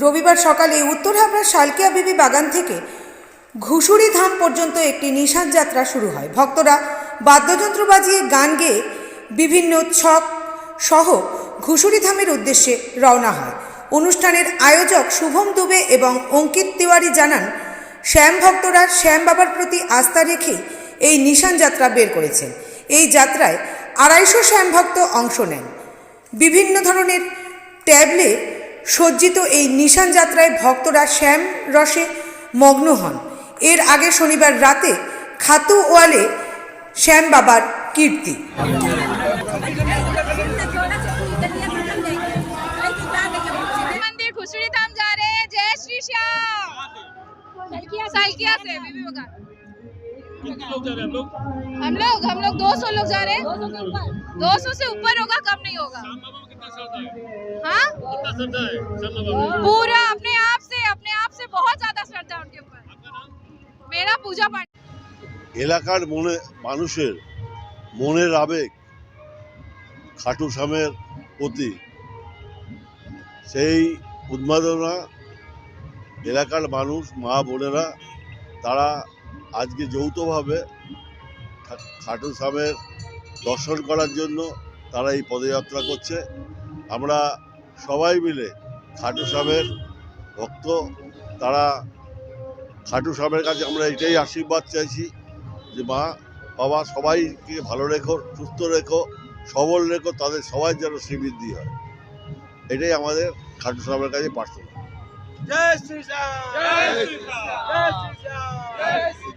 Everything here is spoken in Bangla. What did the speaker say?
রবিবার সকালে উত্তর হাবড়ার শালকিয়া বিবি বাগান থেকে ঘুষুরি ধাম পর্যন্ত একটি নিশান যাত্রা শুরু হয়। ভক্তরা বাদ্যযন্ত্র বাজিয়ে গান গেয়ে বিভিন্ন ছক সহ ঘুষুরি ধামের উদ্দেশ্যে রওনা হয়। অনুষ্ঠানের আয়োজক শুভম দুবে এবং অঙ্কিত তিওয়ারি জানান, শ্যাম ভক্তরা শ্যাম বাবার প্রতি আস্থা রেখেই এই নিশান যাত্রা বের করেছেন। এই যাত্রায় 250 শ্যাম ভক্ত অংশ নেন। বিভিন্ন ধরনের ট্যাবলে সজ্জিত এই নিশান যাত্রায় ভক্তরা শ্যাম রসে মগ্ন হন। এর আগে শনিবার রাতে খাতু ওয়ালে শ্যাম বাবার কীর্তি। मंदिर घुसड़ी धाम जा रहे हैं। जय श्री श्याम। सालकिया से बीबी बगान। कितने लोग जा रहे हैं हम लोग 200 लोग जा रहे हैं। 200 से ऊपर होगा, कम नहीं होगा। श्याम बाबा में कितना श्रद्धा है? हाँ, कितना श्रद्धा है श्याम बाबा में? पूरा अपने आप से बहुत ज्यादा श्रद्धा उनके ऊपर। आपका नाम? मेरा पूजा पाठ। এলাকার মানুষের মনের আবেগ খাটু শ্যামের প্রতি, সেই উন্মাদনা এলাকার মানুষ মা বোনেরা তারা আজকে যৌথভাবে খাটু শ্যামের দর্শন করার জন্য তারা এই পদযাত্রা করছে। আমরা সবাই মিলে খাটু শ্যামের ভক্ত, তারা খাটু শ্যামের কাছে আমরা এটাই আশীর্বাদ চাইছি যে মা বাবা সবাইকে ভালো রেখো, সুস্থ রেখো, সবল রেখো, তাদের সবাই যেন শ্রীবৃদ্ধি হয়। এটাই আমাদের খাটু শ্যামের কাছে প্রার্থনা। जय श्री श्याम। जय श्री श्याम। जय श्री श्याम।